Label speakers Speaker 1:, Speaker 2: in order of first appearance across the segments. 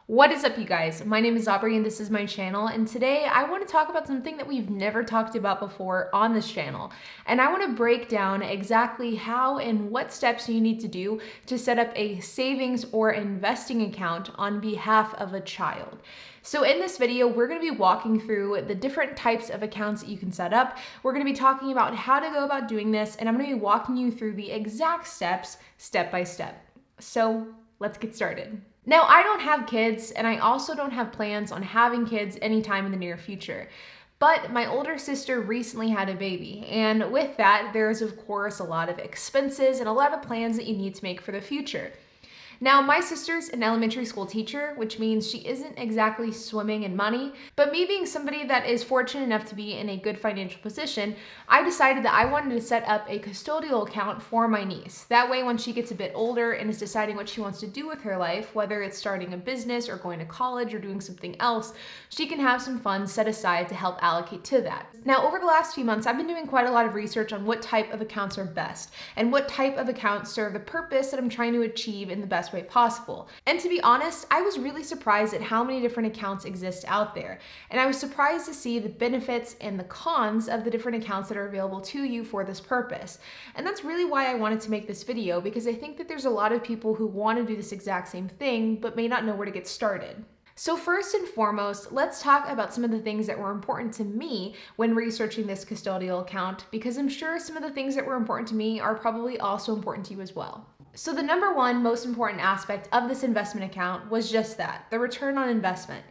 Speaker 1: What is up, you guys? My name is Aubrey and this is my channel, and today I want to talk about something that we've never talked about before on this channel. And I want to break down exactly how and what steps you need to do to set up a savings or investing account on behalf of a child. So in this video, we're going to be walking through the different types of accounts that you can set up. We're going to be talking about how to go about doing this, and I'm going to be walking you through the exact steps, step by step. So let's get started. Now, I don't have kids, and I also don't have plans on having kids anytime in the near future. But my older sister recently had a baby, and with that, there's of course a lot of expenses and a lot of plans that you need to make for the future. Now, my sister's an elementary school teacher, which means she isn't exactly swimming in money, but me being somebody that is fortunate enough to be in a good financial position, I decided that I wanted to set up a custodial account for my niece. That way, when she gets a bit older and is deciding what she wants to do with her life, whether it's starting a business or going to college or doing something else, she can have some funds set aside to help allocate to that. Now, over the last few months, I've been doing quite a lot of research on what type of accounts are best and what type of accounts serve the purpose that I'm trying to achieve in the best way possible. And to be honest, I was really surprised at how many different accounts exist out there. And I was surprised to see the benefits and the cons of the different accounts that are available to you for this purpose. And that's really why I wanted to make this video, because I think that there's a lot of people who want to do this exact same thing, but may not know where to get started. So first and foremost, let's talk about some of the things that were important to me when researching this custodial account, because I'm sure some of the things that were important to me are probably also important to you as well. So the number one most important aspect of this investment account was just that, the return on investment.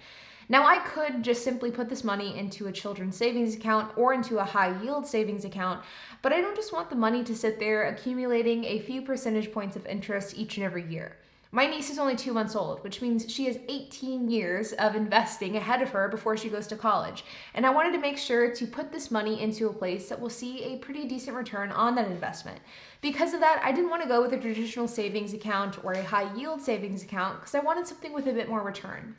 Speaker 1: Now, I could just simply put this money into a children's savings account or into a high yield savings account, but I don't just want the money to sit there accumulating a few percentage points of interest each and every year. My niece is only 2 months old, which means she has 18 years of investing ahead of her before she goes to college. And I wanted to make sure to put this money into a place that will see a pretty decent return on that investment. Because of that, I didn't want to go with a traditional savings account or a high yield savings account because I wanted something with a bit more return.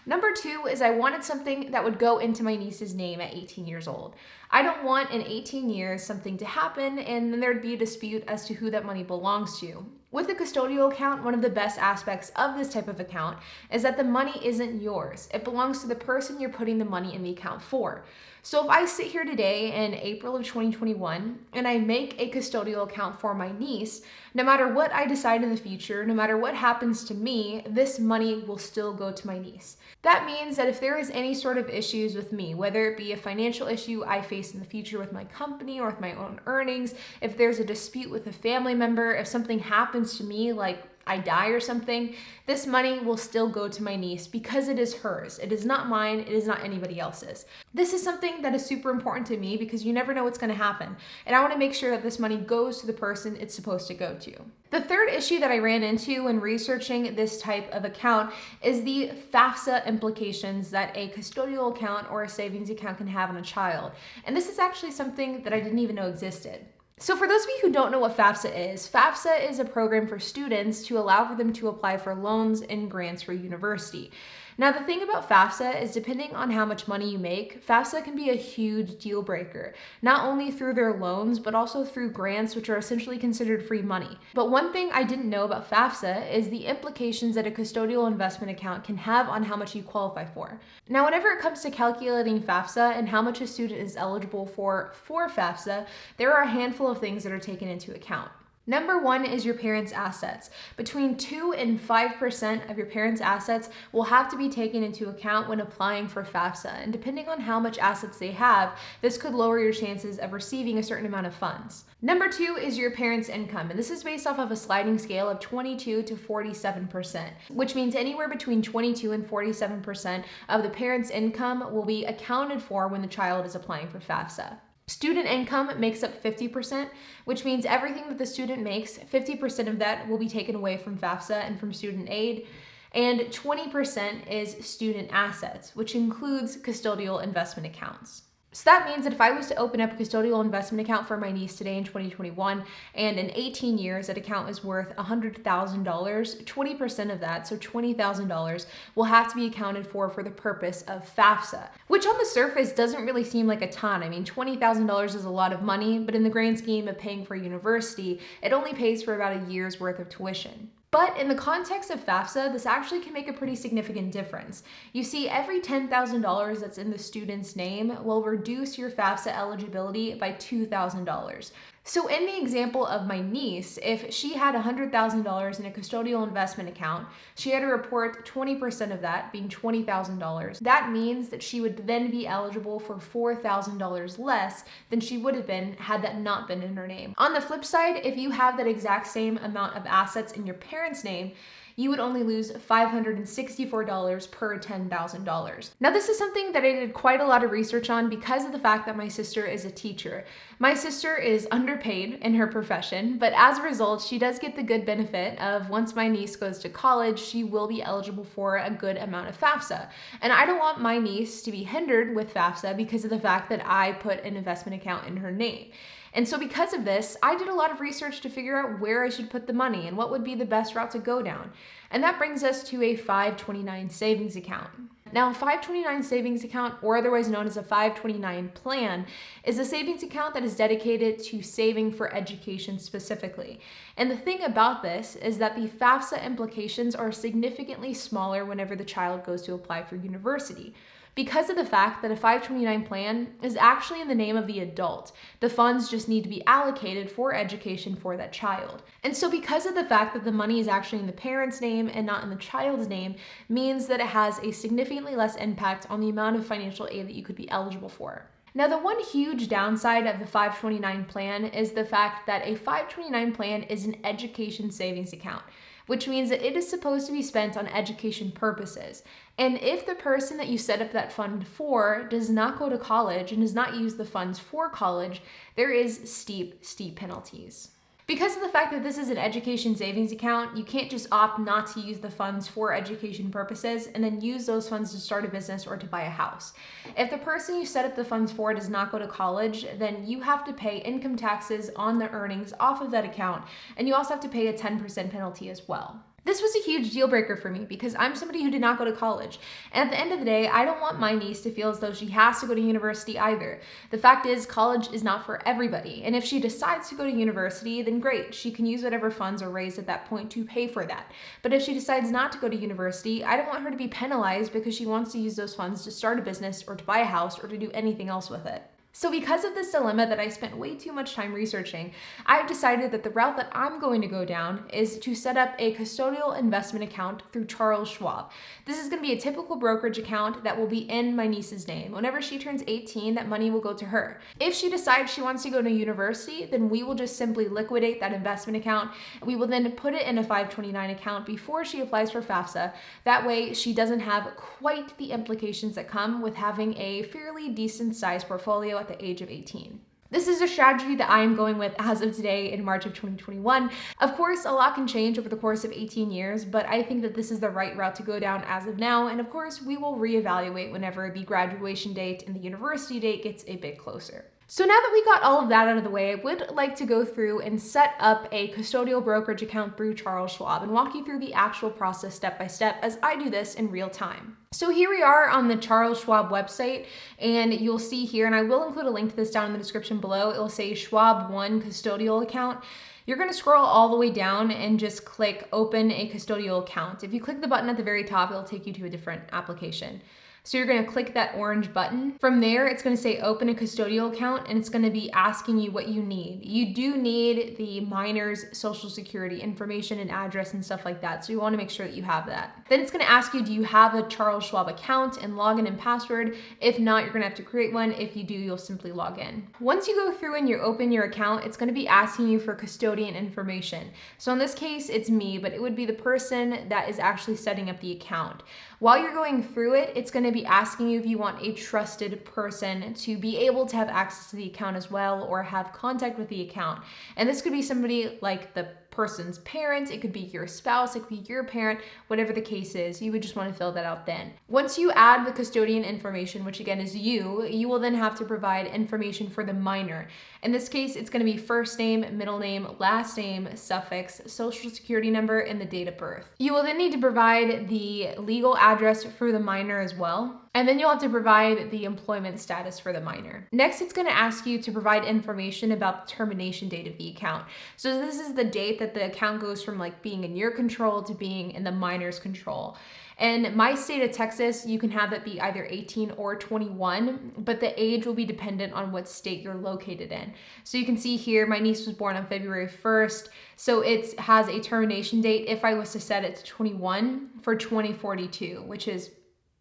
Speaker 1: Number two is I wanted something that would go into my niece's name at 18 years old. I don't want in 18 years something to happen and then there'd be a dispute as to who that money belongs to. With a custodial account, one of the best aspects of this type of account is that the money isn't yours. It belongs to the person you're putting the money in the account for. So if I sit here today in April of 2021 and I make a custodial account for my niece, no matter what I decide in the future, no matter what happens to me, this money will still go to my niece. That means that if there is any sort of issues with me, whether it be a financial issue I face in the future with my company or with my own earnings, if there's a dispute with a family member, if something happens to me like I die or something, this money will still go to my niece because it is hers. It is not mine. It is not anybody else's. This is something that is super important to me because you never know what's going to happen. And I want to make sure that this money goes to the person it's supposed to go to. The third issue that I ran into when researching this type of account is the FAFSA implications that a custodial account or a savings account can have on a child. And this is actually something that I didn't even know existed. So for those of you who don't know what FAFSA is a program for students to allow for them to apply for loans and grants for university. Now, the thing about FAFSA is depending on how much money you make, FAFSA can be a huge deal breaker, not only through their loans, but also through grants, which are essentially considered free money. But one thing I didn't know about FAFSA is the implications that a custodial investment account can have on how much you qualify for. Now, whenever it comes to calculating FAFSA and how much a student is eligible for FAFSA, there are a handful of things that are taken into account. Number one is your parents' assets. Between 2 and 5% of your parents' assets will have to be taken into account when applying for FAFSA. And depending on how much assets they have, this could lower your chances of receiving a certain amount of funds. Number two is your parents' income. And this is based off of a sliding scale of 22 to 47%, which means anywhere between 22 and 47% of the parents' income will be accounted for when the child is applying for FAFSA. Student income makes up 50%, which means everything that the student makes, 50% of that will be taken away from FAFSA and from student aid, and 20% is student assets, which includes custodial investment accounts. So that means that if I was to open up a custodial investment account for my niece today in 2021, and in 18 years that account is worth $100,000, 20% of that, so $20,000, will have to be accounted for the purpose of FAFSA, which on the surface doesn't really seem like a ton. I mean, $20,000 is a lot of money, but in the grand scheme of paying for university, it only pays for about a year's worth of tuition. But in the context of FAFSA, this actually can make a pretty significant difference. You see, every $10,000 that's in the student's name will reduce your FAFSA eligibility by $2,000. So in the example of my niece, if she had $100,000 in a custodial investment account, she had to report 20% of that, being $20,000. That means that she would then be eligible for $4,000 less than she would have been had that not been in her name. On the flip side, if you have that exact same amount of assets in your parents' name, you would only lose $564 per $10,000. Now, this is something that I did quite a lot of research on because of the fact that my sister is a teacher. My sister is underpaid in her profession, but as a result, she does get the good benefit of once my niece goes to college, she will be eligible for a good amount of FAFSA. And I don't want my niece to be hindered with FAFSA because of the fact that I put an investment account in her name. And so because of this, I did a lot of research to figure out where I should put the money and what would be the best route to go down. And that brings us to a 529 savings account. Now, a 529 savings account, or otherwise known as a 529 plan, is a savings account that is dedicated to saving for education specifically. And the thing about this is that the FAFSA implications are significantly smaller whenever the child goes to apply for university, because of the fact that a 529 plan is actually in the name of the adult. The funds just need to be allocated for education for that child. And so because of the fact that the money is actually in the parent's name and not in the child's name, means that it has a significantly less impact on the amount of financial aid that you could be eligible for. Now, the one huge downside of the 529 plan is the fact that a 529 plan is an education savings account, which means that it is supposed to be spent on education purposes. And if the person that you set up that fund for does not go to college and does not use the funds for college, there is steep penalties. Because of the fact that this is an education savings account, you can't just opt not to use the funds for education purposes and then use those funds to start a business or to buy a house. If the person you set up the funds for does not go to college, then you have to pay income taxes on the earnings off of that account, and you also have to pay a 10% penalty as well. This was a huge deal breaker for me because I'm somebody who did not go to college. And at the end of the day, I don't want my niece to feel as though she has to go to university either. The fact is, college is not for everybody. And if she decides to go to university, then great. She can use whatever funds are raised at that point to pay for that. But if she decides not to go to university, I don't want her to be penalized because she wants to use those funds to start a business or to buy a house or to do anything else with it. So because of this dilemma that I spent way too much time researching, I've decided that the route that I'm going to go down is to set up a custodial investment account through Charles Schwab. This is going to be a typical brokerage account that will be in my niece's name. Whenever she turns 18, that money will go to her. If she decides she wants to go to university, then we will just simply liquidate that investment account. We will then put it in a 529 account before she applies for FAFSA. That way she doesn't have quite the implications that come with having a fairly decent sized portfolio at the age of 18. This is a strategy that I am going with as of today in March of 2021. Of course, a lot can change over the course of 18 years, but I think that this is the right route to go down as of now. And of course, we will reevaluate whenever the graduation date and the university date gets a bit closer. So now that we got all of that out of the way, I would like to go through and set up a custodial brokerage account through Charles Schwab and walk you through the actual process step by step as I do this in real time. So here we are on the Charles Schwab website, and you'll see here, and I will include a link to this down in the description below, it will say Schwab One Custodial Account. You're going to scroll all the way down and just click Open a Custodial Account. If you click the button at the very top, it'll take you to a different application. So you're going to click that orange button. From there, it's going to say open a custodial account, and it's going to be asking you what you need. You do need the minor's social security information and address and stuff like that. So you want to make sure that you have that. Then it's going to ask you, do you have a Charles Schwab account and login and password? If not, you're going to have to create one. If you do, you'll simply log in. Once you go through and you open your account, it's going to be asking you for custodian information. So in this case, it's me, but it would be the person that is actually setting up the account. While you're going through it, it's going to be asking you if you want a trusted person to be able to have access to the account as well or have contact with the account. And this could be somebody like the person's parent, it could be your spouse, it could be your parent, whatever the case is, you would just want to fill that out then. Once you add the custodian information, which again is you will then have to provide information for the minor. In this case, it's going to be first name, middle name, last name, suffix, social security number, and the date of birth. You will then need to provide the legal address for the minor as well. And then you'll have to provide the employment status for the minor. Next, it's going to ask you to provide information about the termination date of the account. So this is the date that the account goes from like being in your control to being in the minor's control. In my state of Texas, you can have that be either 18 or 21, but the age will be dependent on what state you're located in. So you can see here, my niece was born on February 1st, so it has a termination date if I was to set it to 21 for 2042,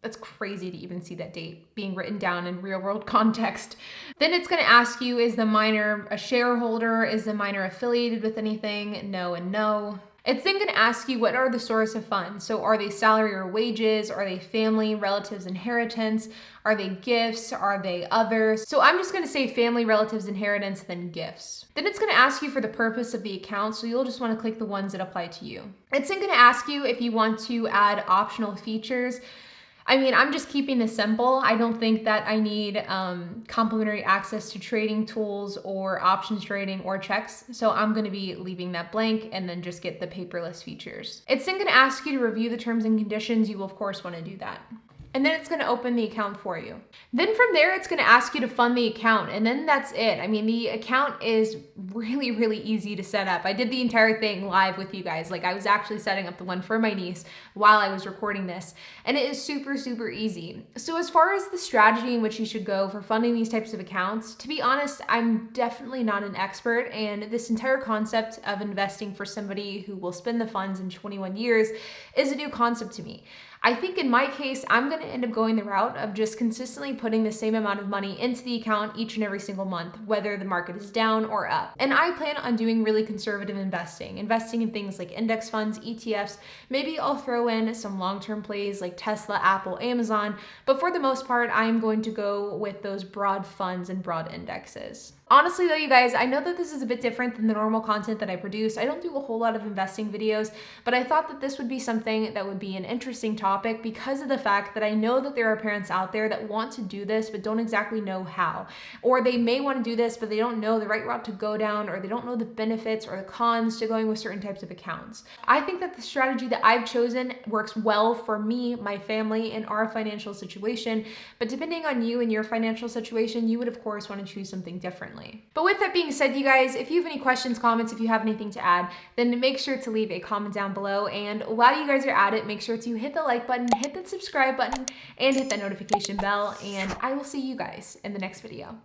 Speaker 1: that's crazy to even see that date being written down in real world context. Then it's gonna ask you, is the minor a shareholder? Is the minor affiliated with anything? No and no. It's then gonna ask you, what are the source of funds? So are they salary or wages? Are they family, relatives, inheritance? Are they gifts? Are they others? So I'm just gonna say family, relatives, inheritance, then gifts. Then it's gonna ask you for the purpose of the account, so you'll just wanna click the ones that apply to you. It's then gonna ask you if you want to add optional features. I mean, I'm just keeping this simple. I don't think that I need complimentary access to trading tools or options trading or checks. So I'm gonna be leaving that blank and then just get the paperless features. It's then gonna ask you to review the terms and conditions. You will of course wanna do that. And then it's gonna open the account for you. Then from there, it's gonna ask you to fund the account, and then that's it. I mean, the account is really, really easy to set up. I did the entire thing live with you guys. Like, I was actually setting up the one for my niece while I was recording this, and it is super, super easy. So as far as the strategy in which you should go for funding these types of accounts, to be honest, I'm definitely not an expert, and this entire concept of investing for somebody who will spend the funds in 21 years is a new concept to me. I think in my case, I'm gonna end up going the route of just consistently putting the same amount of money into the account each and every single month, whether the market is down or up. And I plan on doing really conservative investing in things like index funds, ETFs. Maybe I'll throw in some long-term plays like Tesla, Apple, Amazon, but for the most part, I am going to go with those broad funds and broad indexes. Honestly though, you guys, I know that this is a bit different than the normal content that I produce. I don't do a whole lot of investing videos, but I thought that this would be something that would be an interesting topic because of the fact that I know that there are parents out there that want to do this but don't exactly know how. Or they may want to do this but they don't know the right route to go down, or they don't know the benefits or the cons to going with certain types of accounts. I think that the strategy that I've chosen works well for me, my family, and our financial situation, but depending on you and your financial situation, you would of course want to choose something different. But with that being said, you guys, if you have any questions, comments, if you have anything to add, then make sure to leave a comment down below. And while you guys are at it, make sure to hit the like button, hit the subscribe button, and hit that notification bell. And I will see you guys in the next video.